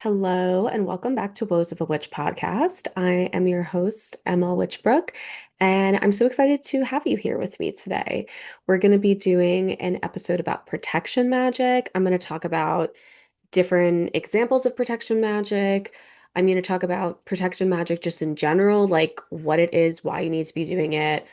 Hello, and welcome back to Woes of a Witch podcast. I am your host, Emma Witchbrook, and I'm so excited to have you here with me today. We're going to be doing an episode about protection magic. I'm going to talk about different examples of protection magic. I'm going to talk about protection magic just in general, like what it is, why you need to be doing it,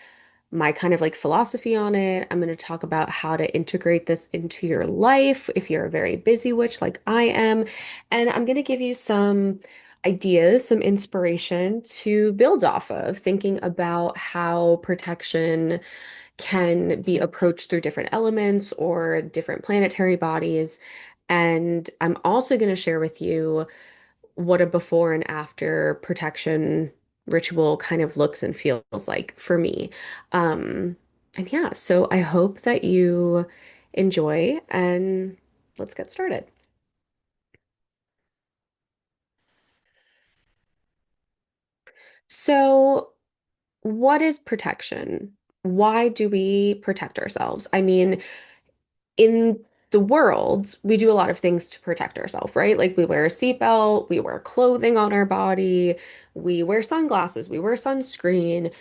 my kind of like philosophy on it. I'm going to talk about how to integrate this into your life if you're a very busy witch like I am. And I'm going to give you some ideas, some inspiration to build off of, thinking about how protection can be approached through different elements or different planetary bodies. And I'm also going to share with you what a before and after protection ritual kind of looks and feels like for me. Um, and yeah, so I hope that you enjoy and let's get started. So, what is protection? Why do we protect ourselves? I mean, in the world, we do a lot of things to protect ourselves, right? Like we wear a seatbelt, we wear clothing on our body, we wear sunglasses, we wear sunscreen.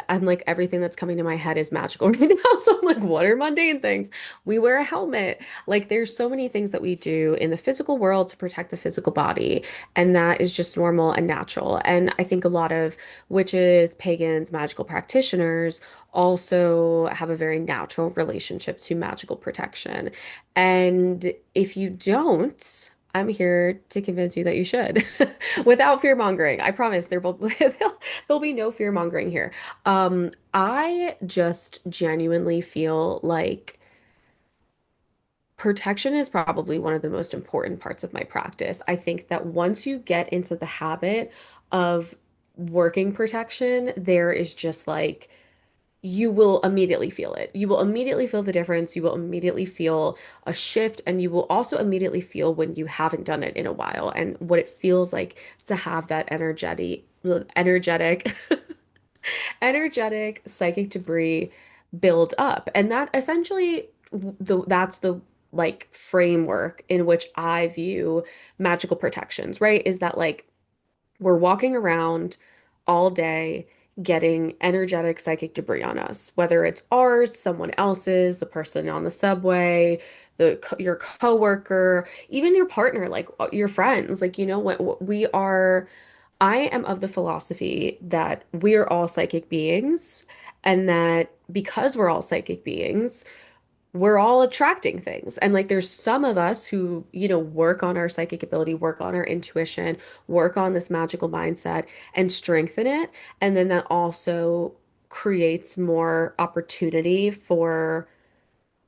I'm like, everything that's coming to my head is magical right now. So I'm like, what are mundane things? We wear a helmet. Like there's so many things that we do in the physical world to protect the physical body. And that is just normal and natural. And I think a lot of witches, pagans, magical practitioners also have a very natural relationship to magical protection. And if you don't, I'm here to convince you that you should without fear mongering. I promise there'll be no fear mongering here. I just genuinely feel like protection is probably one of the most important parts of my practice. I think that once you get into the habit of working protection, there is just like you will immediately feel it. You will immediately feel the difference. You will immediately feel a shift, and you will also immediately feel when you haven't done it in a while and what it feels like to have that energetic psychic debris build up. And that essentially that's the like framework in which I view magical protections, right? Is that like we're walking around all day getting energetic psychic debris on us, whether it's ours, someone else's, the person on the subway, your coworker, even your partner, like your friends. Like, you know what we are. I am of the philosophy that we are all psychic beings, and that because we're all psychic beings, we're all attracting things. And like there's some of us who, work on our psychic ability, work on our intuition, work on this magical mindset and strengthen it. And then that also creates more opportunity for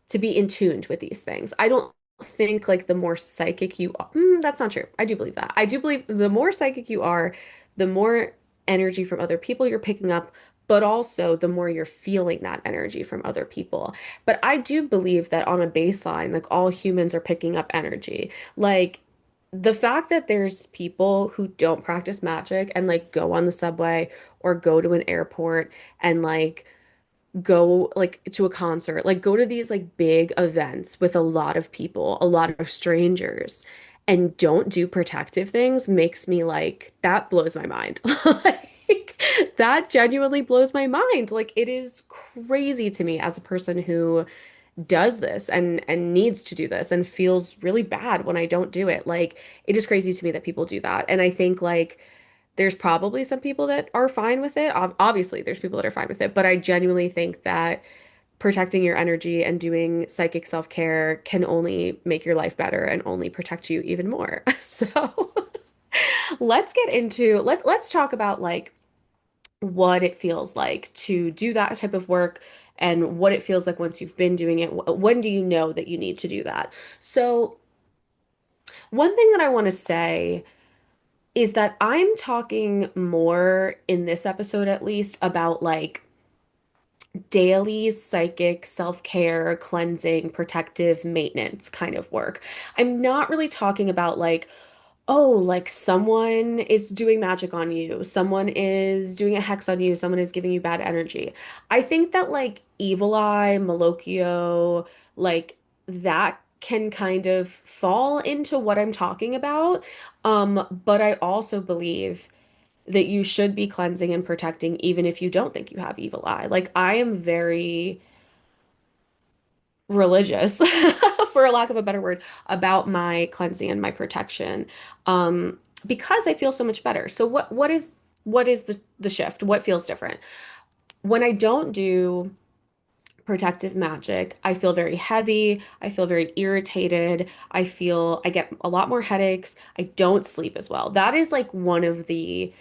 to be in tuned with these things. I don't think like the more psychic you are, that's not true. I do believe that. I do believe the more psychic you are, the more energy from other people you're picking up, but also the more you're feeling that energy from other people. But I do believe that on a baseline, like all humans are picking up energy. Like the fact that there's people who don't practice magic and like go on the subway or go to an airport and like go like to a concert, like go to these like big events with a lot of people, a lot of strangers, and don't do protective things makes me like that blows my mind. Like that genuinely blows my mind. Like it is crazy to me as a person who does this and needs to do this and feels really bad when I don't do it. Like it is crazy to me that people do that. And I think like there's probably some people that are fine with it. Obviously, there's people that are fine with it, but I genuinely think that protecting your energy and doing psychic self-care can only make your life better and only protect you even more. So, let's get into let's talk about like what it feels like to do that type of work and what it feels like once you've been doing it. When do you know that you need to do that? So, one thing that I want to say is that I'm talking more in this episode, at least, about like daily psychic self-care, cleansing, protective maintenance kind of work. I'm not really talking about like, oh, like someone is doing magic on you, someone is doing a hex on you, someone is giving you bad energy. I think that like evil eye, Malocchio, like that can kind of fall into what I'm talking about. But I also believe that you should be cleansing and protecting even if you don't think you have evil eye. Like I am very religious, for a lack of a better word, about my cleansing and my protection. Because I feel so much better. So what is the shift? What feels different? When I don't do protective magic, I feel very heavy. I feel very irritated. I get a lot more headaches. I don't sleep as well. That is like one of the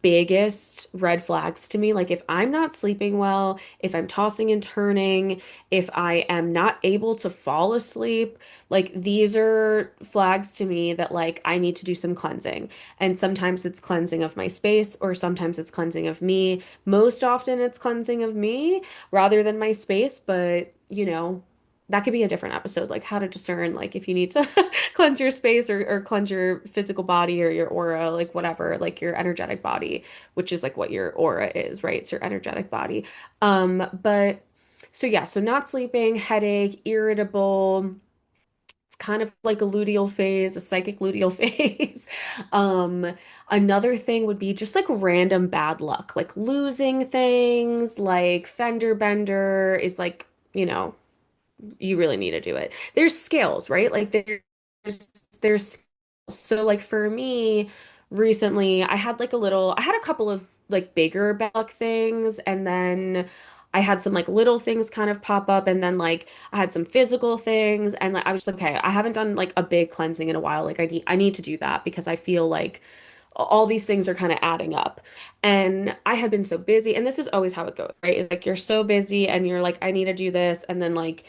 biggest red flags to me. Like if I'm not sleeping well, if I'm tossing and turning, if I am not able to fall asleep, like these are flags to me that like I need to do some cleansing. And sometimes it's cleansing of my space or sometimes it's cleansing of me. Most often it's cleansing of me rather than my space, but that could be a different episode, like how to discern, like if you need to cleanse your space or cleanse your physical body or your aura, like whatever, like your energetic body, which is like what your aura is, right? It's your energetic body. But so yeah, so not sleeping, headache, irritable. It's kind of like a luteal phase, a psychic luteal phase. Um, Another thing would be just like random bad luck, like losing things, like fender bender is like, you really need to do it. There's scales, right? Like there's so like for me recently I had a couple of like bigger back things and then I had some like little things kind of pop up and then like I had some physical things and like I was like, okay, I haven't done like a big cleansing in a while. Like I need to do that because I feel like all these things are kind of adding up. And I had been so busy, and this is always how it goes, right? It's like you're so busy and you're like, I need to do this, and then like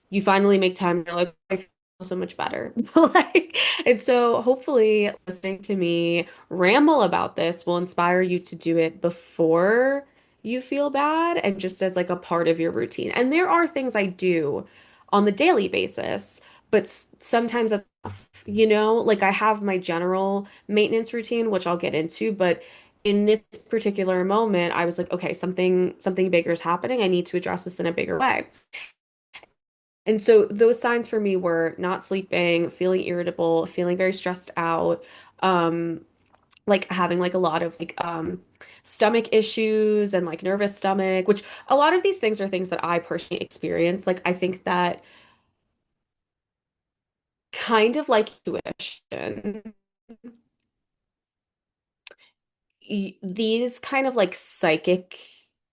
you finally make time, and you're like, I feel so much better. Like, and so hopefully listening to me ramble about this will inspire you to do it before you feel bad and just as like a part of your routine. And there are things I do on the daily basis, but sometimes that's enough, like I have my general maintenance routine, which I'll get into, but in this particular moment, I was like, okay, something bigger is happening. I need to address this in a bigger way. And so those signs for me were not sleeping, feeling irritable, feeling very stressed out, like having like a lot of like stomach issues and like nervous stomach, which a lot of these things are things that I personally experience. Like I think that kind of like intuition, these kind of like psychic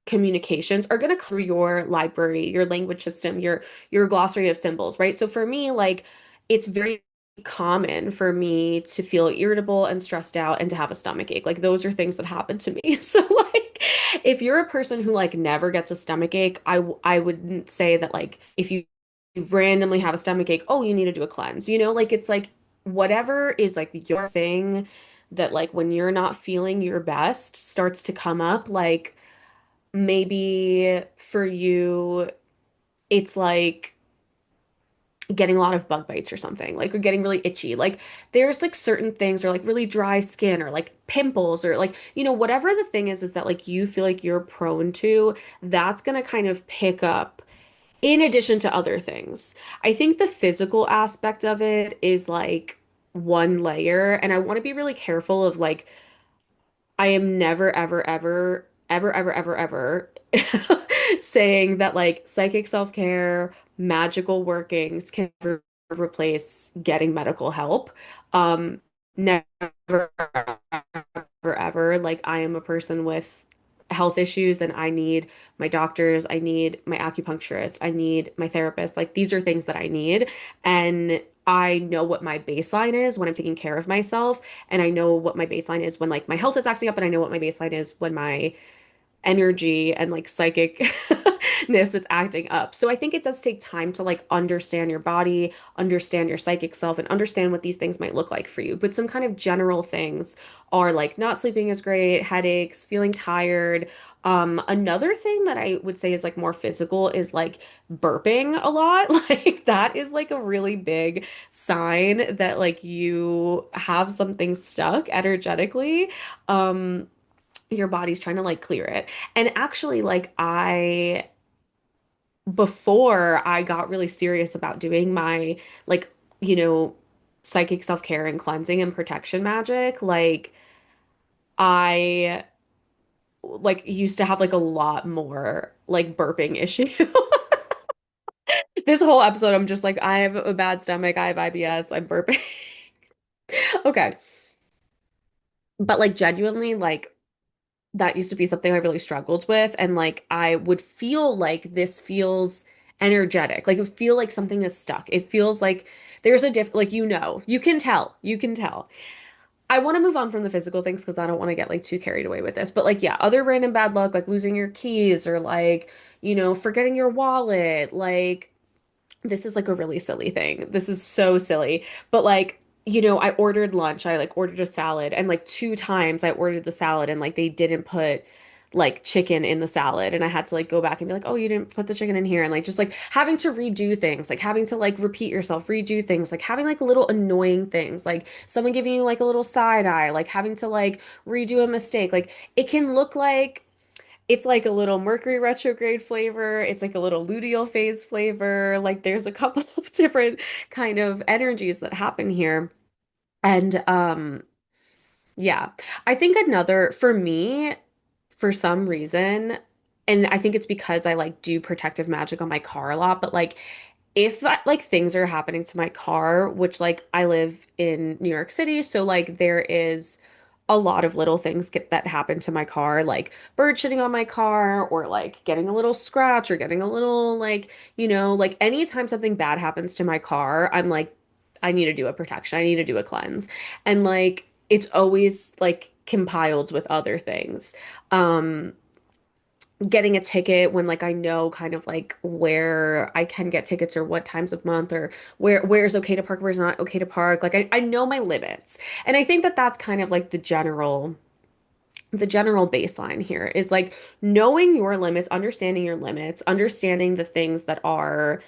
communications are going to come through your library, your language system, your glossary of symbols, right? So for me, like it's very common for me to feel irritable and stressed out and to have a stomach ache. Like those are things that happen to me. So like if you're a person who like never gets a stomach ache, I wouldn't say that like if you randomly have a stomach ache, oh, you need to do a cleanse. Like it's like whatever is like your thing that like when you're not feeling your best starts to come up, like maybe for you it's like getting a lot of bug bites or something, like or getting really itchy. Like there's like certain things or like really dry skin or like pimples or like, whatever the thing is that like you feel like you're prone to, that's gonna kind of pick up in addition to other things. I think the physical aspect of it is like one layer, and I want to be really careful of like I am never, ever, ever, ever, ever, ever, ever saying that like psychic self-care, magical workings can never replace getting medical help. Never, ever, ever. Like I am a person with health issues and I need my doctors, I need my acupuncturist, I need my therapist. Like these are things that I need. And I know what my baseline is when I'm taking care of myself. And I know what my baseline is when like my health is acting up, and I know what my baseline is when my energy and like psychicness is acting up. So I think it does take time to like understand your body, understand your psychic self, and understand what these things might look like for you. But some kind of general things are like not sleeping is great, headaches, feeling tired. Another thing that I would say is like more physical is like burping a lot. Like that is like a really big sign that like you have something stuck energetically. Your body's trying to like clear it. And actually, like I before I got really serious about doing my like, you know, psychic self-care and cleansing and protection magic, like I like used to have like a lot more like burping issue. This whole episode, I'm just like, I have a bad stomach, I have IBS, I'm burping. Okay. But like genuinely, like that used to be something I really struggled with. And like I would feel like this feels energetic. Like it would feel like something is stuck. It feels like there's a like you can tell. You can tell. I want to move on from the physical things because I don't want to get like too carried away with this. But like yeah, other random bad luck like losing your keys or like, forgetting your wallet, like this is like a really silly thing. This is so silly. But like, I ordered lunch. I like ordered a salad and like two times I ordered the salad and like they didn't put like chicken in the salad and I had to like go back and be like, "Oh, you didn't put the chicken in here." And like just like having to redo things, like having to like repeat yourself, redo things, like having like little annoying things, like someone giving you like a little side eye, like having to like redo a mistake. Like it can look like it's like a little Mercury retrograde flavor. It's like a little luteal phase flavor. Like there's a couple of different kind of energies that happen here. And yeah. I think another for me, for some reason, and I think it's because I like do protective magic on my car a lot, but like if like things are happening to my car, which like I live in New York City, so like there is a lot of little things that happen to my car, like bird shitting on my car or like getting a little scratch or getting a little like, like anytime something bad happens to my car, I'm like, I need to do a protection. I need to do a cleanse. And like it's always like compiled with other things. Um, Getting a ticket when like I know kind of like where I can get tickets or what times of month or where's okay to park, where's not okay to park. Like I know my limits. And I think that that's kind of like the general baseline here is like knowing your limits, understanding the things that are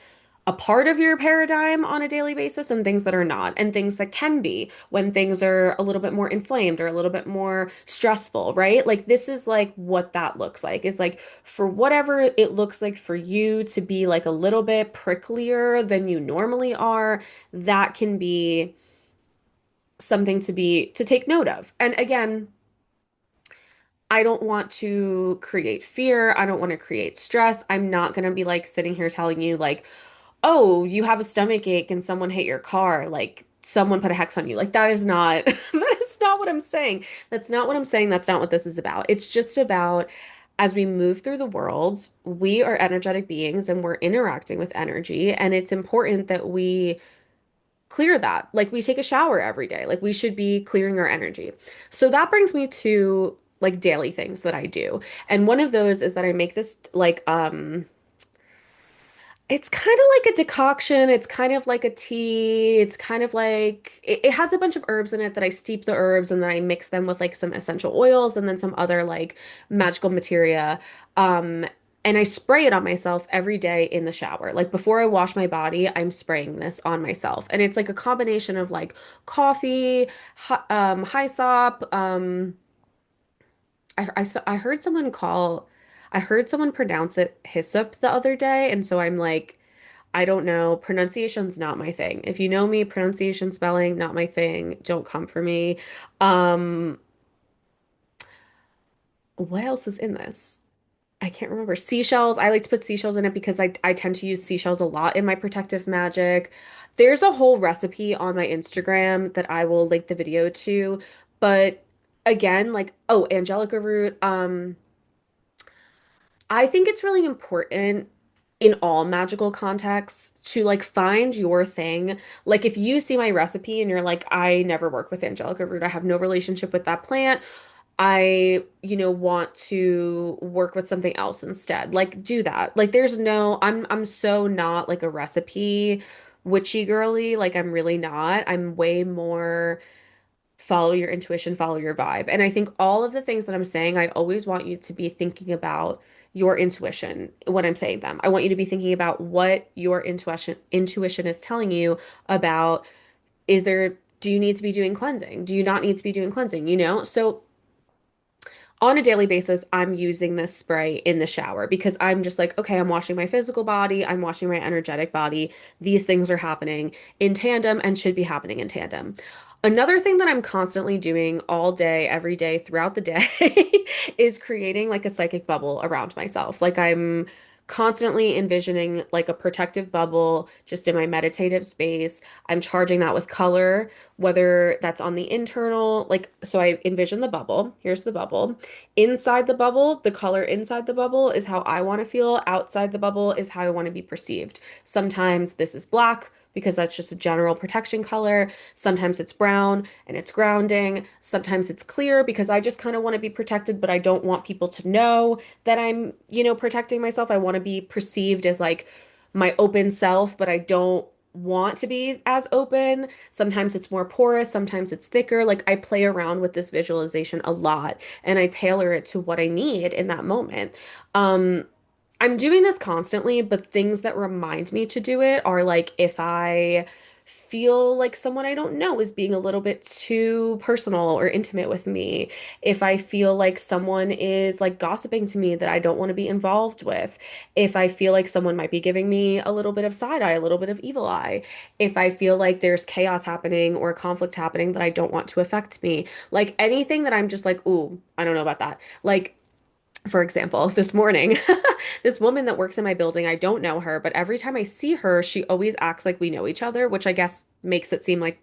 a part of your paradigm on a daily basis and things that are not, and things that can be when things are a little bit more inflamed or a little bit more stressful, right? Like, this is like what that looks like is like for whatever it looks like for you to be like a little bit pricklier than you normally are, that can be something to take note of. And again, I don't want to create fear. I don't want to create stress. I'm not going to be like sitting here telling you, like, oh, you have a stomach ache and someone hit your car, like someone put a hex on you. Like that is not that is not what I'm saying. That's not what I'm saying. That's not what this is about. It's just about as we move through the world, we are energetic beings and we're interacting with energy, and it's important that we clear that. Like we take a shower every day. Like we should be clearing our energy. So that brings me to like daily things that I do. And one of those is that I make this like it's kind of like a decoction. It's kind of like a tea. It's kind of like it has a bunch of herbs in it that I steep the herbs and then I mix them with like some essential oils and then some other like magical materia. Um, and I spray it on myself every day in the shower. Like before I wash my body, I'm spraying this on myself. And it's like a combination of like coffee, hyssop, I heard I heard someone pronounce it hyssop the other day, and so I'm like, I don't know. Pronunciation's not my thing. If you know me, pronunciation, spelling, not my thing. Don't come for me. Um, what else is in this? I can't remember. Seashells. I like to put seashells in it because I tend to use seashells a lot in my protective magic. There's a whole recipe on my Instagram that I will link the video to, but again, like, oh, angelica root. I think it's really important in all magical contexts to like find your thing. Like if you see my recipe and you're like, I never work with angelica root, I have no relationship with that plant. I, want to work with something else instead. Like do that. Like there's no, I'm so not like a recipe witchy girly. Like I'm really not. I'm way more follow your intuition, follow your vibe. And I think all of the things that I'm saying, I always want you to be thinking about your intuition when I'm saying them. I want you to be thinking about what your intuition is telling you about do you need to be doing cleansing? Do you not need to be doing cleansing? So on a daily basis, I'm using this spray in the shower because I'm just like, okay, I'm washing my physical body, I'm washing my energetic body. These things are happening in tandem and should be happening in tandem. Another thing that I'm constantly doing all day, every day, throughout the day is creating like a psychic bubble around myself. Like I'm constantly envisioning like a protective bubble just in my meditative space. I'm charging that with color, whether that's on the internal, like, so I envision the bubble. Here's the bubble. Inside the bubble, the color inside the bubble is how I want to feel. Outside the bubble is how I want to be perceived. Sometimes this is black because that's just a general protection color. Sometimes it's brown and it's grounding. Sometimes it's clear because I just kind of want to be protected, but I don't want people to know that I'm, protecting myself. I want to be perceived as like my open self, but I don't want to be as open. Sometimes it's more porous, sometimes it's thicker. Like I play around with this visualization a lot and I tailor it to what I need in that moment. Um, I'm doing this constantly, but things that remind me to do it are like if I feel like someone I don't know is being a little bit too personal or intimate with me, if I feel like someone is like gossiping to me that I don't want to be involved with, if I feel like someone might be giving me a little bit of side eye, a little bit of evil eye, if I feel like there's chaos happening or conflict happening that I don't want to affect me, like anything that I'm just like, ooh, I don't know about that. Like, for example, this morning, this woman that works in my building, I don't know her, but every time I see her, she always acts like we know each other, which I guess makes it seem like,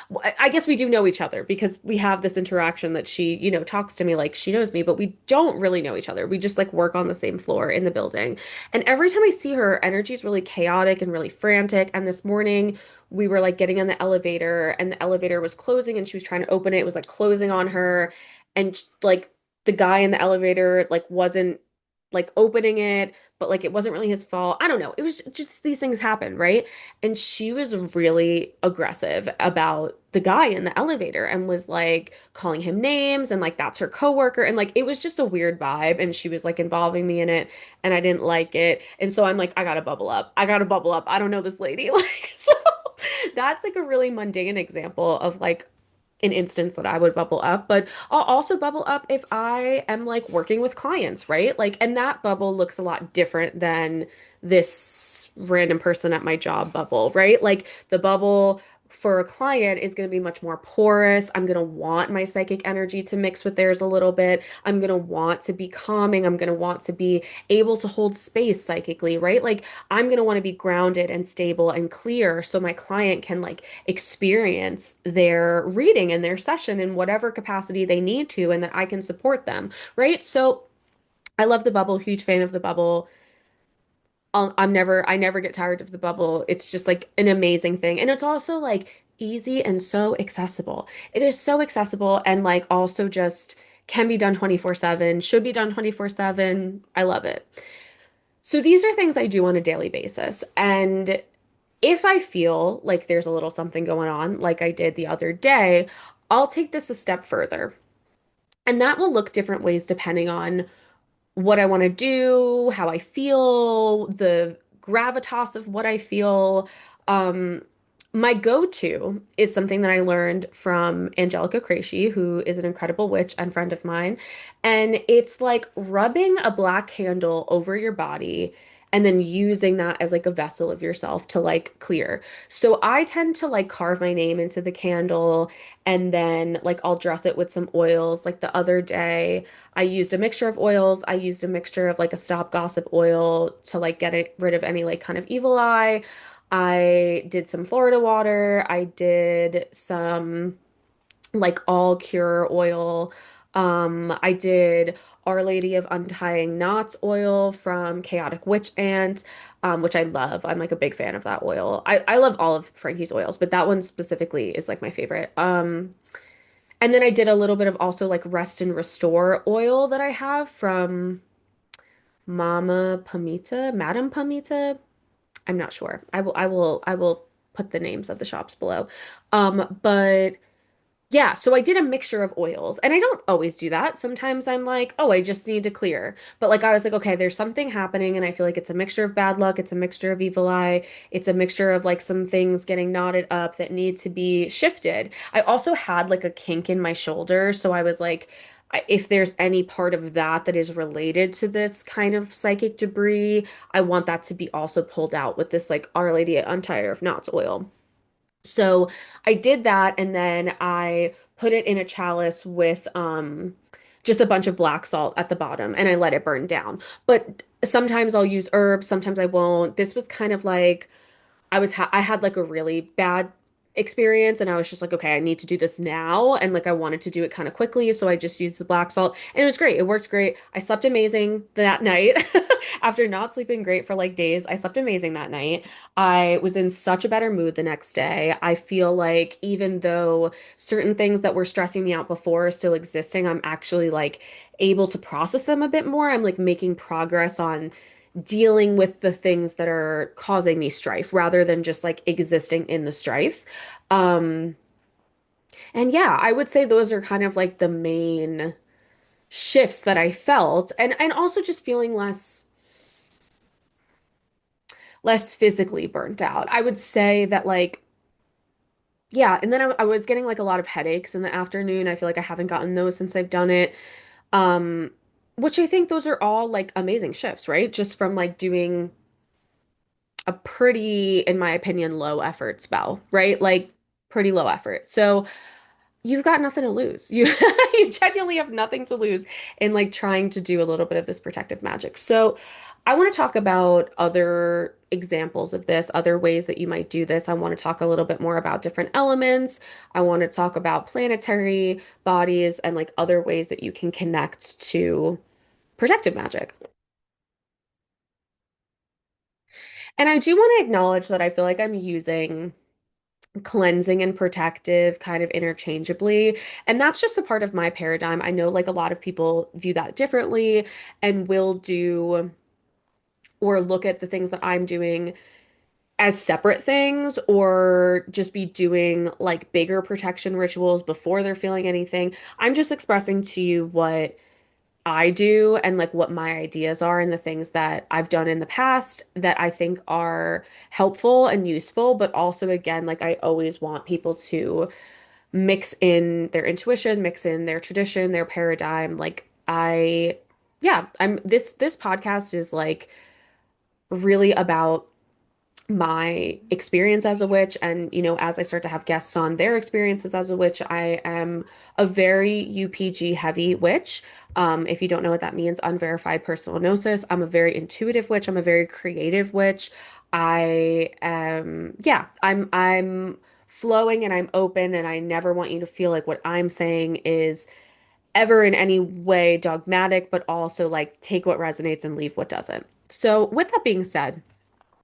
well, I guess we do know each other because we have this interaction that she, talks to me like she knows me, but we don't really know each other. We just like work on the same floor in the building. And every time I see her, her energy is really chaotic and really frantic. And this morning, we were like getting in the elevator and the elevator was closing and she was trying to open it. It was like closing on her. And like the guy in the elevator like wasn't like opening it, but like it wasn't really his fault. I don't know. It was just these things happen, right? And she was really aggressive about the guy in the elevator and was like calling him names and like that's her coworker and like it was just a weird vibe and she was like involving me in it and I didn't like it. And so I'm like I gotta bubble up. I gotta bubble up. I don't know this lady. Like so that's like a really mundane example of like an instance that I would bubble up, but I'll also bubble up if I am like working with clients, right? Like, and that bubble looks a lot different than this random person at my job bubble, right? Like, the bubble for a client is going to be much more porous. I'm going to want my psychic energy to mix with theirs a little bit. I'm going to want to be calming. I'm going to want to be able to hold space psychically, right? Like, I'm going to want to be grounded and stable and clear so my client can like experience their reading and their session in whatever capacity they need to and that I can support them, right? So I love the bubble, huge fan of the bubble. I never get tired of the bubble. It's just like an amazing thing. And it's also like easy and so accessible. It is so accessible and like also just can be done 24/7, should be done 24/7. I love it. So these are things I do on a daily basis. And if I feel like there's a little something going on, like I did the other day, I'll take this a step further. And that will look different ways depending on what I want to do, how I feel, the gravitas of what I feel. Um, my go-to is something that I learned from Angelica Creasy, who is an incredible witch and friend of mine. And it's like rubbing a black candle over your body and then using that as like a vessel of yourself to like clear. So I tend to like carve my name into the candle and then like I'll dress it with some oils. Like the other day, I used a mixture of oils. I used a mixture of like a stop gossip oil to like rid of any like kind of evil eye. I did some Florida water. I did some like all cure oil. I did Our Lady of Untying Knots oil from Chaotic Witch Ant, which I love. I'm like a big fan of that oil. I love all of Frankie's oils, but that one specifically is like my favorite. And then I did a little bit of also like Rest and Restore oil that I have from Mama Pamita, Madam Pamita. I'm not sure. I will put the names of the shops below. But yeah, so I did a mixture of oils, and I don't always do that. Sometimes I'm like, oh, I just need to clear. But like I was like, okay, there's something happening, and I feel like it's a mixture of bad luck, it's a mixture of evil eye, it's a mixture of like some things getting knotted up that need to be shifted. I also had like a kink in my shoulder, so I was like, if there's any part of that that is related to this kind of psychic debris, I want that to be also pulled out with this like Our Lady of Untier of Knots oil. So I did that and then I put it in a chalice with just a bunch of black salt at the bottom and I let it burn down. But sometimes I'll use herbs, sometimes I won't. This was kind of like I had like a really bad experience and I was just like, okay, I need to do this now. And like I wanted to do it kind of quickly. So I just used the black salt and it was great. It worked great. I slept amazing that night. After not sleeping great for like days, I slept amazing that night. I was in such a better mood the next day. I feel like even though certain things that were stressing me out before are still existing, I'm actually like able to process them a bit more. I'm like making progress on dealing with the things that are causing me strife rather than just like existing in the strife. Um, and yeah, I would say those are kind of like the main shifts that I felt and also just feeling less physically burnt out. I would say that like yeah, and then I was getting like a lot of headaches in the afternoon. I feel like I haven't gotten those since I've done it. Um, which I think those are all like amazing shifts, right? Just from like doing a pretty, in my opinion, low effort spell, right? Like pretty low effort. So you've got nothing to lose. You you genuinely have nothing to lose in like trying to do a little bit of this protective magic. So I want to talk about other examples of this, other ways that you might do this. I want to talk a little bit more about different elements. I want to talk about planetary bodies and like other ways that you can connect to protective magic. And I do want to acknowledge that I feel like I'm using cleansing and protective kind of interchangeably. And that's just a part of my paradigm. I know like a lot of people view that differently and will do or look at the things that I'm doing as separate things or just be doing like bigger protection rituals before they're feeling anything. I'm just expressing to you what I do and like what my ideas are and the things that I've done in the past that I think are helpful and useful, but also again, like I always want people to mix in their intuition, mix in their tradition, their paradigm. Like yeah, I'm this podcast is like really about my experience as a witch and as I start to have guests on their experiences as a witch. I am a very UPG heavy witch. If you don't know what that means, unverified personal gnosis. I'm a very intuitive witch. I'm a very creative witch. I am yeah, I'm flowing and I'm open and I never want you to feel like what I'm saying is ever in any way dogmatic, but also like take what resonates and leave what doesn't. So with that being said,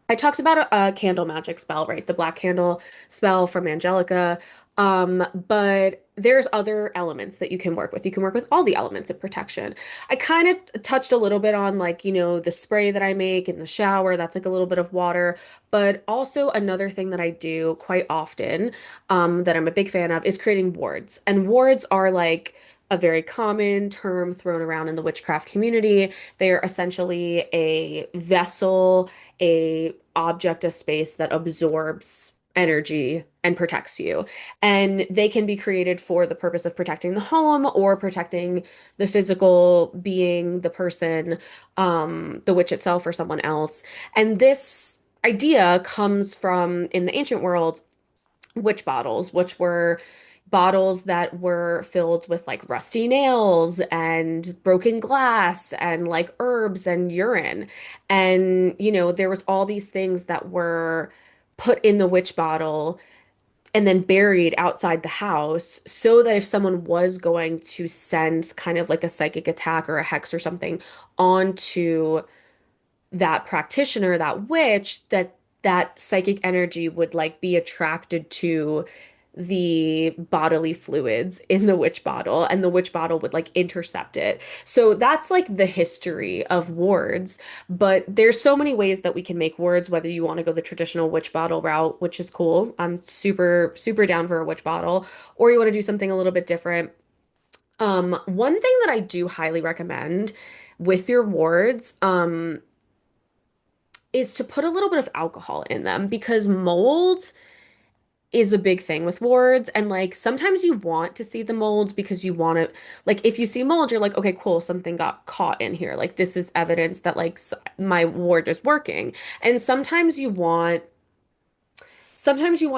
I talked about a candle magic spell, right? The black candle spell from Angelica. But there's other elements that you can work with. You can work with all the elements of protection. I kind of touched a little bit on like, the spray that I make in the shower. That's like a little bit of water. But also another thing that I do quite often, that I'm a big fan of is creating wards. And wards are like a very common term thrown around in the witchcraft community. They're essentially a vessel, a object, a space that absorbs energy and protects you. And they can be created for the purpose of protecting the home or protecting the physical being, the person, the witch itself or someone else. And this idea comes from in the ancient world witch bottles, which were bottles that were filled with like rusty nails and broken glass and like herbs and urine. And, there was all these things that were put in the witch bottle and then buried outside the house so that if someone was going to send kind of like a psychic attack or a hex or something onto that practitioner, that witch, that psychic energy would like be attracted to the bodily fluids in the witch bottle and the witch bottle would like intercept it. So that's like the history of wards, but there's so many ways that we can make wards whether you want to go the traditional witch bottle route, which is cool. I'm super down for a witch bottle, or you want to do something a little bit different. One thing that I do highly recommend with your wards, is to put a little bit of alcohol in them because mold is a big thing with wards. And like sometimes you want to see the molds because you want to, like, if you see mold, you're like, okay, cool, something got caught in here. Like, this is evidence that like my ward is working. And sometimes you want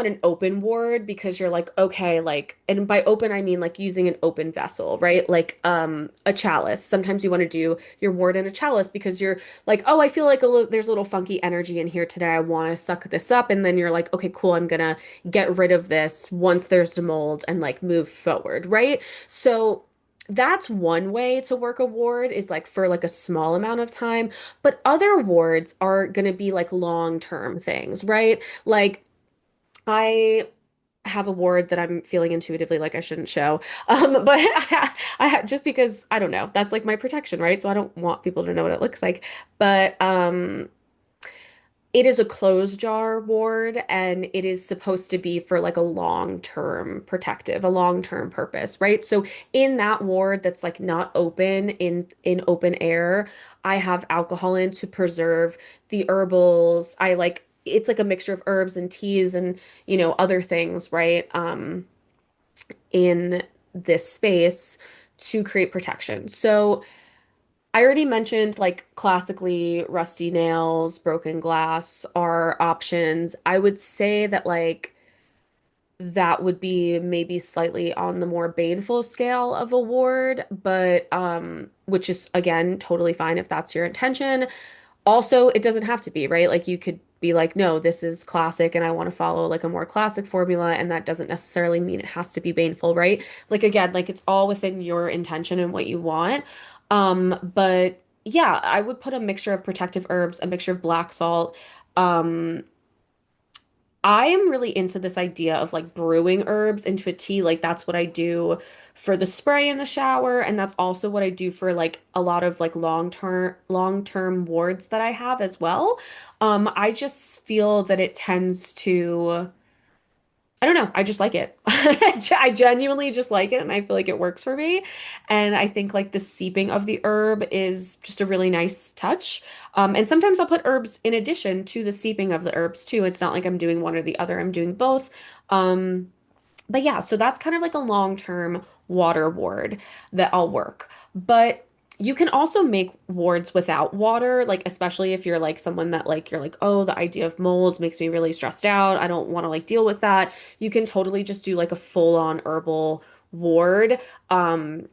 an open ward because you're like, okay, like, and by open I mean like using an open vessel, right? Like a chalice. Sometimes you want to do your ward in a chalice because you're like, oh, I feel like there's a little funky energy in here today. I want to suck this up. And then you're like, okay, cool, I'm gonna get rid of this once there's the mold and like move forward, right? So that's one way to work a ward is like for like a small amount of time, but other wards are going to be like long-term things, right? Like I have a ward that I'm feeling intuitively like I shouldn't show. But just because I don't know, that's like my protection, right? So I don't want people to know what it looks like. But it is a closed jar ward and it is supposed to be for like a long-term protective, a long-term purpose, right? So in that ward that's like not open in open air, I have alcohol in to preserve the herbals. I like it's like a mixture of herbs and teas and other things, right? In this space to create protection. So I already mentioned like classically rusty nails, broken glass are options. I would say that like that would be maybe slightly on the more baneful scale of a ward, but which is again totally fine if that's your intention. Also, it doesn't have to be, right? Like you could be like, no, this is classic and I want to follow like a more classic formula, and that doesn't necessarily mean it has to be baneful, right? Like again, like it's all within your intention and what you want. But yeah, I would put a mixture of protective herbs, a mixture of black salt. Um, I am really into this idea of like brewing herbs into a tea. Like that's what I do for the spray in the shower, and that's also what I do for like a lot of like long-term wards that I have as well. I just feel that it tends to I don't know. I just like it. I genuinely just like it, and I feel like it works for me. And I think like the seeping of the herb is just a really nice touch. And sometimes I'll put herbs in addition to the seeping of the herbs too. It's not like I'm doing one or the other. I'm doing both. Um, but yeah, so that's kind of like a long-term water ward that I'll work. But you can also make wards without water, like especially if you're like someone that like you're like, oh, the idea of molds makes me really stressed out. I don't want to like deal with that. You can totally just do like a full-on herbal ward. And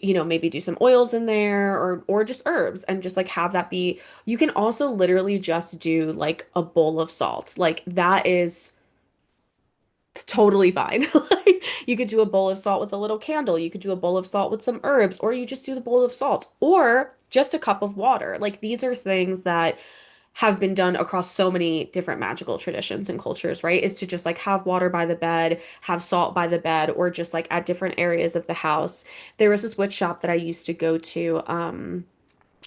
maybe do some oils in there or just herbs and just like have that be. You can also literally just do like a bowl of salt. Like that is totally fine. Like you could do a bowl of salt with a little candle. You could do a bowl of salt with some herbs, or you just do the bowl of salt, or just a cup of water. Like these are things that have been done across so many different magical traditions and cultures, right? Is to just like have water by the bed, have salt by the bed, or just like at different areas of the house. There was this witch shop that I used to go to,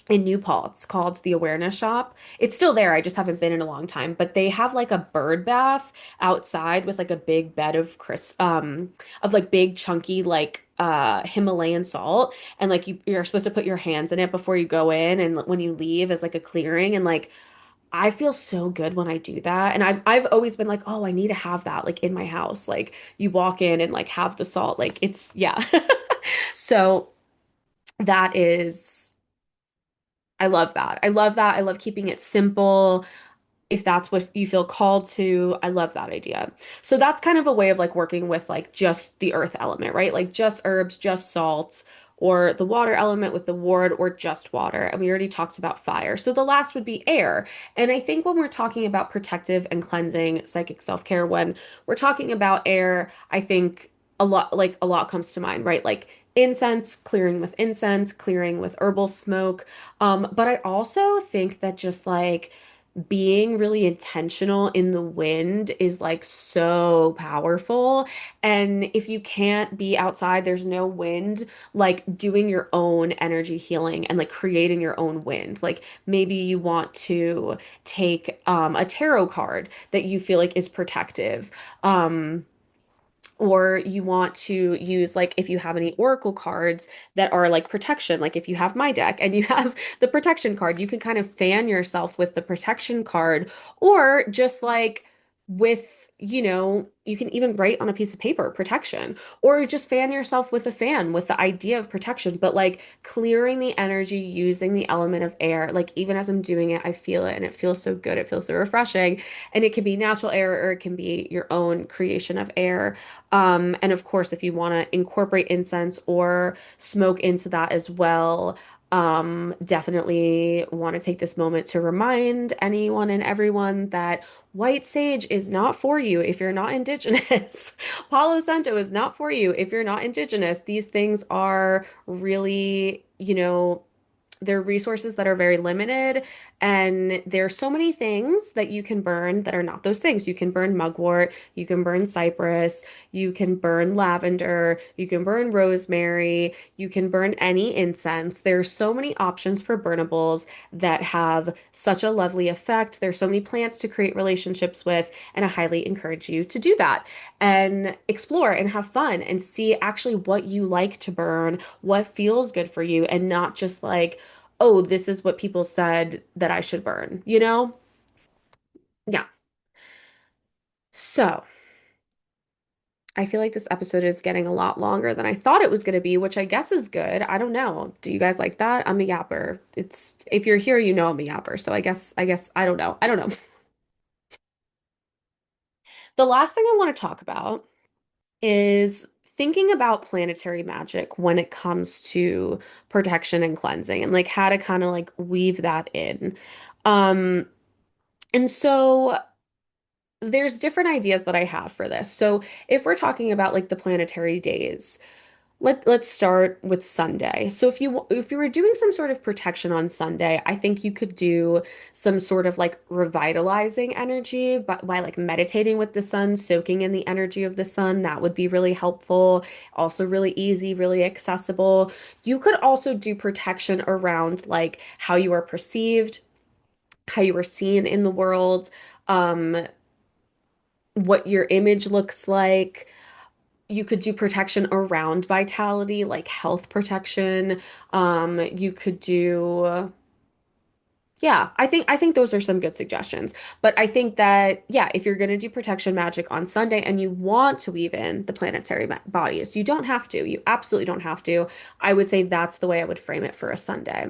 in New Paltz called the Awareness Shop. It's still there. I just haven't been in a long time, but they have like a bird bath outside with like a big bed of like big chunky like Himalayan salt, and like you're supposed to put your hands in it before you go in and when you leave as like a clearing, and like I feel so good when I do that. And I've always been like, "Oh, I need to have that like in my house." Like you walk in and like have the salt. Like it's yeah. So that is I love that. I love that. I love keeping it simple. If that's what you feel called to, I love that idea. So that's kind of a way of like working with like just the earth element, right? Like just herbs, just salt, or the water element with the ward, or just water. And we already talked about fire. So the last would be air. And I think when we're talking about protective and cleansing psychic self-care, when we're talking about air, I think a lot comes to mind, right? Like incense, clearing with herbal smoke. But I also think that just like being really intentional in the wind is like so powerful. And if you can't be outside, there's no wind, like doing your own energy healing and like creating your own wind. Like maybe you want to take a tarot card that you feel like is protective. Or you want to use like if you have any oracle cards that are like protection, like if you have my deck and you have the protection card, you can kind of fan yourself with the protection card, or just like with, you can even write on a piece of paper protection, or just fan yourself with a fan with the idea of protection, but like clearing the energy using the element of air. Like even as I'm doing it, I feel it and it feels so good. It feels so refreshing. And it can be natural air or it can be your own creation of air. And of course, if you want to incorporate incense or smoke into that as well, definitely want to take this moment to remind anyone and everyone that white sage is not for you if you're not indigenous. Palo Santo is not for you if you're not indigenous. These things are really, they're resources that are very limited, and there's so many things that you can burn that are not those things. You can burn mugwort, you can burn cypress, you can burn lavender, you can burn rosemary, you can burn any incense. There's so many options for burnables that have such a lovely effect. There's so many plants to create relationships with, and I highly encourage you to do that and explore and have fun and see actually what you like to burn, what feels good for you, and not just like, oh, this is what people said that I should burn, you know? Yeah. So I feel like this episode is getting a lot longer than I thought it was going to be, which I guess is good. I don't know. Do you guys like that? I'm a yapper. It's if you're here, I'm a yapper. So I guess I don't know. I don't know. The last thing I want to talk about is thinking about planetary magic when it comes to protection and cleansing and like how to kind of like weave that in. Um, and so there's different ideas that I have for this. So if we're talking about like the planetary days, let's start with Sunday. So if you were doing some sort of protection on Sunday, I think you could do some sort of like revitalizing energy, but by like meditating with the sun, soaking in the energy of the sun, that would be really helpful. Also really easy, really accessible. You could also do protection around like how you are perceived, how you are seen in the world, what your image looks like. You could do protection around vitality, like health protection. You could do, yeah, I think those are some good suggestions. But I think that yeah, if you're going to do protection magic on Sunday and you want to weave in the planetary bodies, you don't have to. You absolutely don't have to. I would say that's the way I would frame it for a Sunday.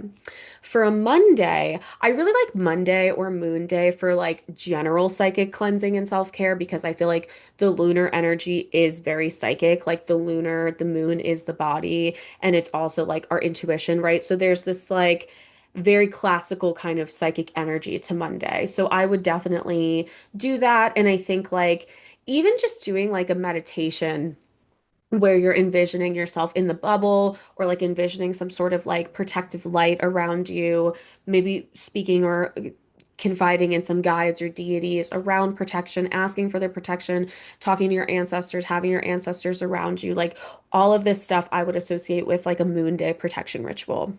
For a Monday, I really like Monday or Moon Day for like general psychic cleansing and self-care because I feel like the lunar energy is very psychic. Like the moon is the body, and it's also like our intuition, right? So there's this like very classical kind of psychic energy to Monday. So I would definitely do that. And I think like even just doing like a meditation where you're envisioning yourself in the bubble or like envisioning some sort of like protective light around you, maybe speaking or confiding in some guides or deities around protection, asking for their protection, talking to your ancestors, having your ancestors around you, like all of this stuff I would associate with like a moon day protection ritual.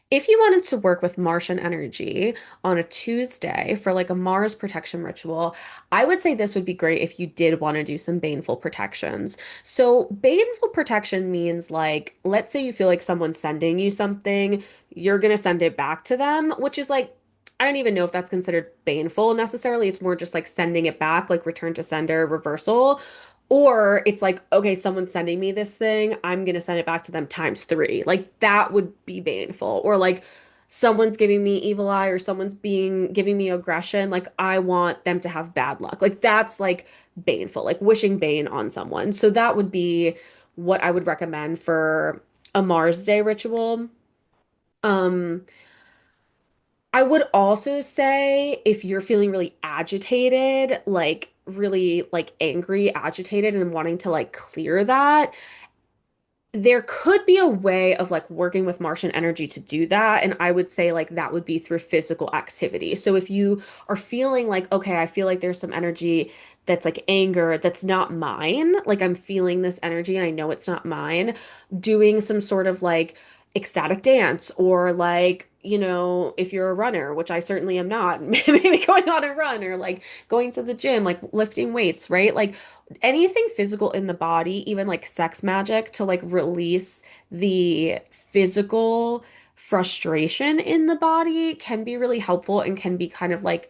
If you wanted to work with Martian energy on a Tuesday for like a Mars protection ritual, I would say this would be great if you did want to do some baneful protections. So, baneful protection means like, let's say you feel like someone's sending you something, you're going to send it back to them, which is like, I don't even know if that's considered baneful necessarily. It's more just like sending it back, like return to sender, reversal. Or it's like, okay, someone's sending me this thing, I'm gonna send it back to them times three. Like that would be baneful. Or like someone's giving me evil eye or someone's being giving me aggression, like I want them to have bad luck. Like that's like baneful, like wishing bane on someone. So that would be what I would recommend for a Mars Day ritual. Um, I would also say if you're feeling really agitated, like really like angry, agitated, and wanting to like clear that, there could be a way of like working with Martian energy to do that. And I would say like that would be through physical activity. So if you are feeling like, okay, I feel like there's some energy that's like anger that's not mine, like I'm feeling this energy and I know it's not mine, doing some sort of like ecstatic dance or like, if you're a runner, which I certainly am not, maybe going on a run or like going to the gym, like lifting weights, right? Like anything physical in the body, even like sex magic to like release the physical frustration in the body can be really helpful and can be kind of like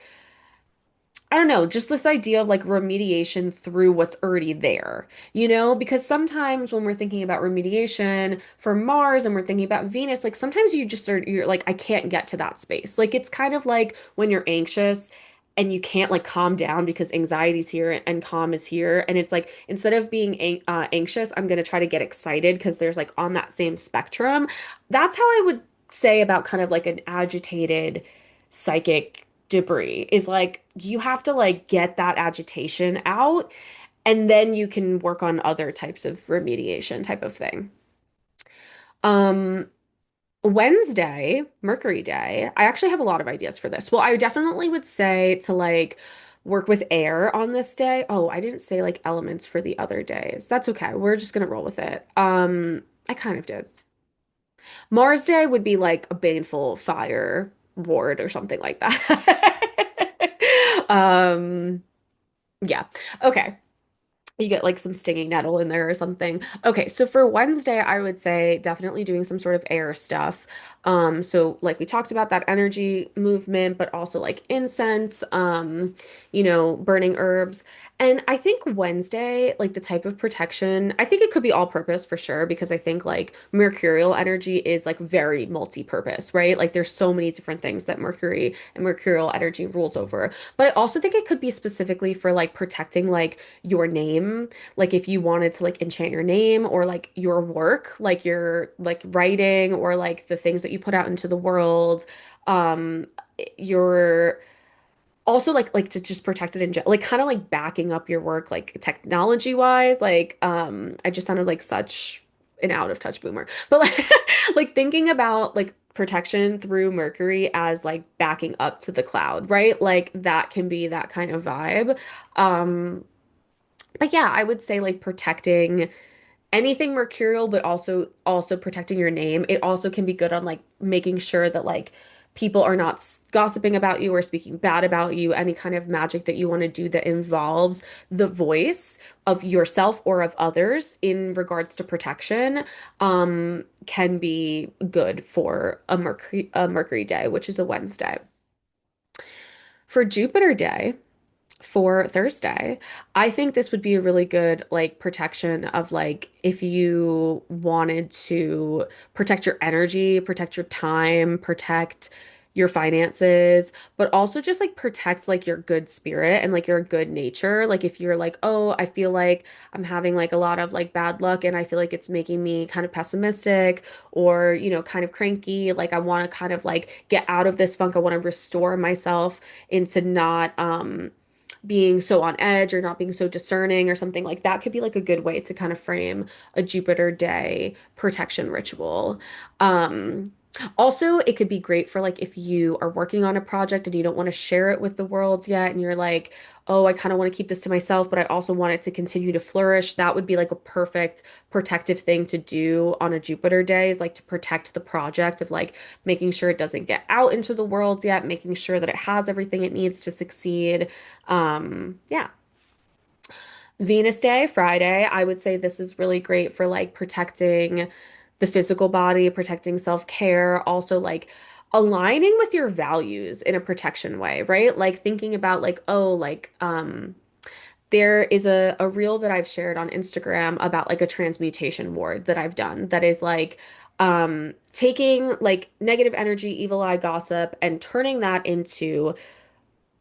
I don't know, just this idea of like remediation through what's already there, because sometimes when we're thinking about remediation for Mars and we're thinking about Venus, like sometimes you're like, I can't get to that space. Like it's kind of like when you're anxious and you can't like calm down because anxiety's here and calm is here. And it's like, instead of being anxious, I'm going to try to get excited because there's like on that same spectrum. That's how I would say about kind of like an agitated psychic debris is like you have to like get that agitation out and then you can work on other types of remediation type of thing. Um, Wednesday, Mercury Day, I actually have a lot of ideas for this. Well, I definitely would say to like work with air on this day. Oh, I didn't say like elements for the other days. That's okay. We're just gonna roll with it. I kind of did. Mars Day would be like a baneful fire ward or something like that. Yeah. Okay. You get like some stinging nettle in there or something. Okay, so for Wednesday, I would say definitely doing some sort of air stuff. So like we talked about that energy movement, but also like incense, burning herbs. And I think Wednesday, like the type of protection, I think it could be all purpose for sure, because I think like mercurial energy is like very multi-purpose, right? Like there's so many different things that Mercury and mercurial energy rules over. But I also think it could be specifically for like protecting like your name, like if you wanted to like enchant your name or like your work, like your like writing or like the things that you put out into the world, um your also like to just protect it in general, like kind of like backing up your work like technology wise, like I just sounded like such an out of touch boomer, but like like thinking about like protection through Mercury as like backing up to the cloud, right? Like that can be that kind of vibe. um but yeah, I would say like protecting anything mercurial, but also protecting your name. It also can be good on like making sure that like people are not gossiping about you or speaking bad about you. Any kind of magic that you want to do that involves the voice of yourself or of others in regards to protection, can be good for a Mercury day, which is a Wednesday. For Jupiter day, for Thursday, I think this would be a really good like protection of like if you wanted to protect your energy, protect your time, protect your finances, but also just like protect like your good spirit and like your good nature. Like if you're like, "Oh, I feel like I'm having like a lot of like bad luck and I feel like it's making me kind of pessimistic or, kind of cranky, like I want to kind of like get out of this funk. I want to restore myself into not being so on edge or not being so discerning or something like that could be like a good way to kind of frame a Jupiter day protection ritual. Um, Also, it could be great for like if you are working on a project and you don't want to share it with the world yet, and you're like, oh, I kind of want to keep this to myself, but I also want it to continue to flourish. That would be like a perfect protective thing to do on a Jupiter day, is like to protect the project of like making sure it doesn't get out into the world yet, making sure that it has everything it needs to succeed. Yeah. Venus Day, Friday, I would say this is really great for like protecting the physical body, protecting self-care, also like aligning with your values in a protection way, right? Like thinking about like, oh, like there is a reel that I've shared on Instagram about like a transmutation ward that I've done that is like taking like negative energy, evil eye gossip and turning that into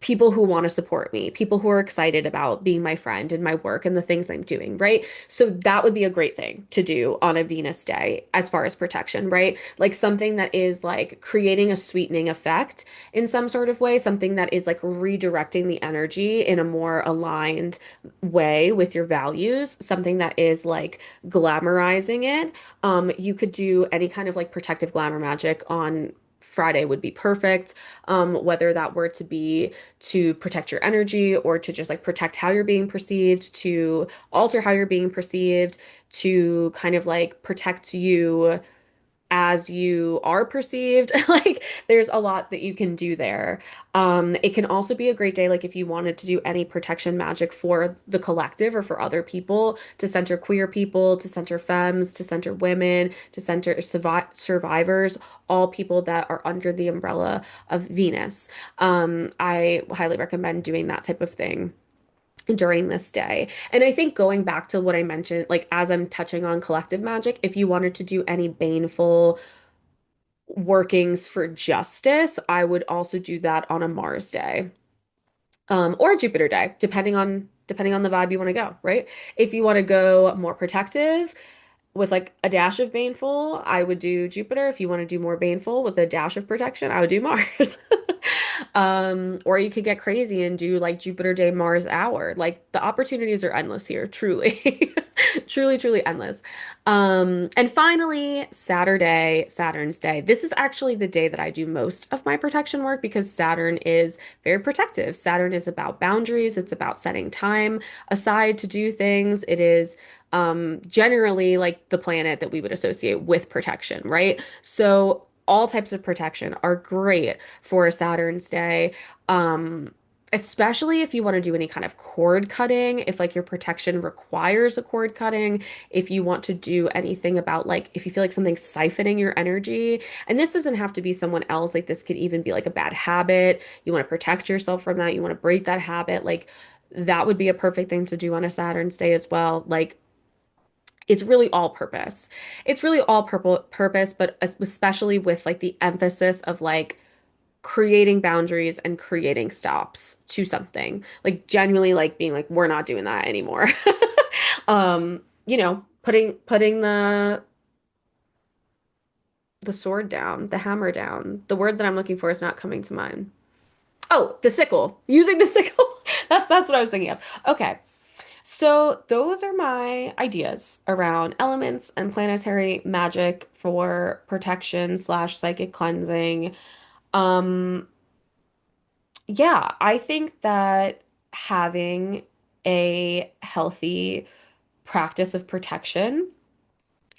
people who want to support me, people who are excited about being my friend and my work and the things I'm doing, right? So that would be a great thing to do on a Venus day as far as protection, right? Like something that is like creating a sweetening effect in some sort of way, something that is like redirecting the energy in a more aligned way with your values, something that is like glamorizing it. You could do any kind of like protective glamour magic on Friday would be perfect. Whether that were to be to protect your energy or to just like protect how you're being perceived, to alter how you're being perceived, to kind of like protect you as you are perceived. Like there's a lot that you can do there. It can also be a great day, like if you wanted to do any protection magic for the collective or for other people, to center queer people, to center femmes, to center women, to center survivors, all people that are under the umbrella of Venus. I highly recommend doing that type of thing during this day. And I think going back to what I mentioned, like as I'm touching on collective magic, if you wanted to do any baneful workings for justice, I would also do that on a Mars day. Or a Jupiter day, depending on the vibe you want to go, right? If you want to go more protective, with like a dash of baneful, I would do Jupiter. If you want to do more baneful with a dash of protection, I would do Mars. Or you could get crazy and do like Jupiter day, Mars hour. Like the opportunities are endless here, truly. Truly, truly endless. And finally, Saturday, Saturn's day. This is actually the day that I do most of my protection work because Saturn is very protective. Saturn is about boundaries, it's about setting time aside to do things. It is generally like the planet that we would associate with protection, right? So all types of protection are great for a Saturn's day. Especially if you want to do any kind of cord cutting, if like your protection requires a cord cutting, if you want to do anything about like if you feel like something's siphoning your energy, and this doesn't have to be someone else, like this could even be like a bad habit. You want to protect yourself from that, you want to break that habit, like that would be a perfect thing to do on a Saturn's day as well. Like it's really all purpose. It's really all purpose, but especially with like the emphasis of like creating boundaries and creating stops to something. Like genuinely like being like, we're not doing that anymore. Putting the sword down, the hammer down. The word that I'm looking for is not coming to mind. Oh, the sickle. Using the sickle. That's what I was thinking of. Okay. So those are my ideas around elements and planetary magic for protection slash psychic cleansing. Um, yeah, I think that having a healthy practice of protection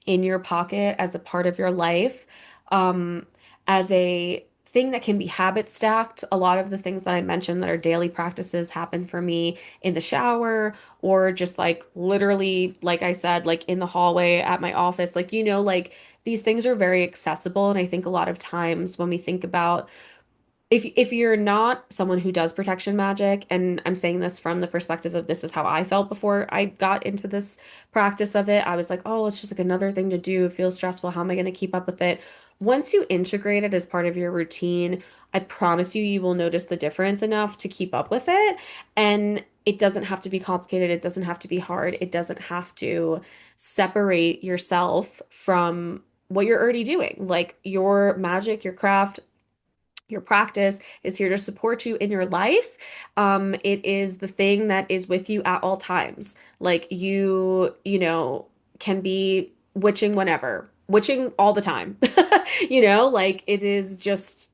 in your pocket as a part of your life, um, as a thing that can be habit stacked. A lot of the things that I mentioned that are daily practices happen for me in the shower or just like literally, like I said, like in the hallway at my office. Like, like these things are very accessible. And I think a lot of times when we think about if you're not someone who does protection magic, and I'm saying this from the perspective of this is how I felt before I got into this practice of it, I was like, oh, it's just like another thing to do. It feels stressful. How am I going to keep up with it? Once you integrate it as part of your routine, I promise you, you will notice the difference enough to keep up with it. And it doesn't have to be complicated. It doesn't have to be hard. It doesn't have to separate yourself from what you're already doing. Like your magic, your craft, your practice is here to support you in your life. It is the thing that is with you at all times. Like can be witching whenever, witching all the time. Like it is just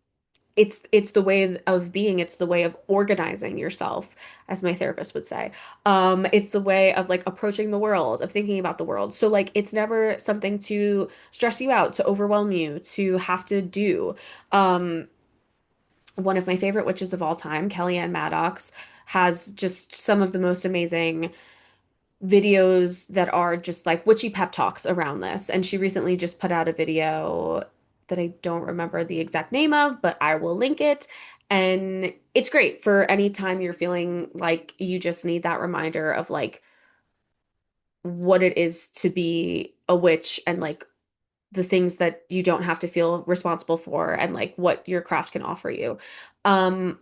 it's the way of being, it's the way of organizing yourself, as my therapist would say. It's the way of like approaching the world, of thinking about the world. So like it's never something to stress you out, to overwhelm you, to have to do. Um, one of my favorite witches of all time, Kellyanne Maddox, has just some of the most amazing videos that are just like witchy pep talks around this. And she recently just put out a video that I don't remember the exact name of, but I will link it. And it's great for any time you're feeling like you just need that reminder of like what it is to be a witch and like the things that you don't have to feel responsible for and like what your craft can offer you. Um,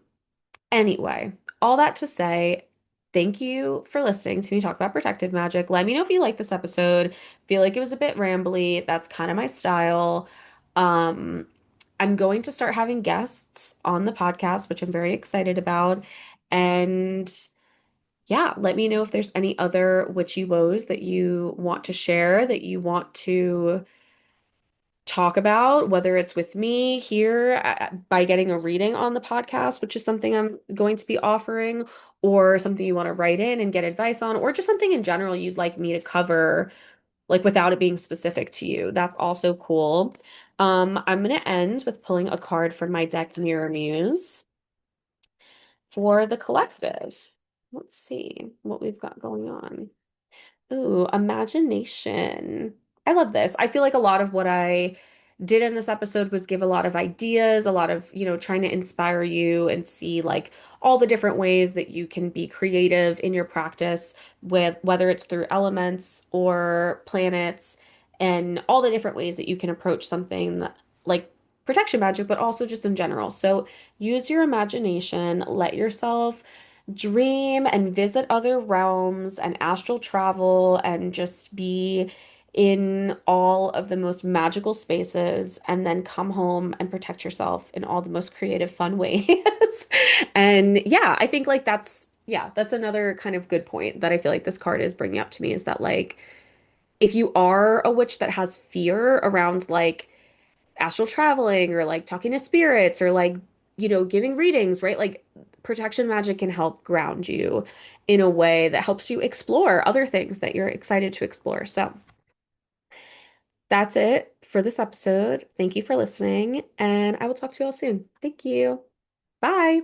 Anyway, all that to say, thank you for listening to me talk about protective magic. Let me know if you like this episode. Feel like it was a bit rambly. That's kind of my style. Um, I'm going to start having guests on the podcast, which I'm very excited about. And yeah, let me know if there's any other witchy woes that you want to share, that you want to talk about, whether it's with me here by getting a reading on the podcast, which is something I'm going to be offering, or something you want to write in and get advice on, or just something in general you'd like me to cover like without it being specific to you. That's also cool. I'm gonna end with pulling a card from my deck Mirror Muse for the collective. Let's see what we've got going on. Ooh, imagination. I love this. I feel like a lot of what I did in this episode was give a lot of ideas, a lot of, trying to inspire you and see like all the different ways that you can be creative in your practice with whether it's through elements or planets and all the different ways that you can approach something like protection magic, but also just in general. So use your imagination, let yourself dream and visit other realms and astral travel and just be in all of the most magical spaces and then come home and protect yourself in all the most creative, fun ways. And yeah, I think like that's another kind of good point that I feel like this card is bringing up to me is that like if you are a witch that has fear around like astral traveling or like talking to spirits or like, giving readings, right? Like protection magic can help ground you in a way that helps you explore other things that you're excited to explore. So that's it for this episode. Thank you for listening, and I will talk to you all soon. Thank you. Bye.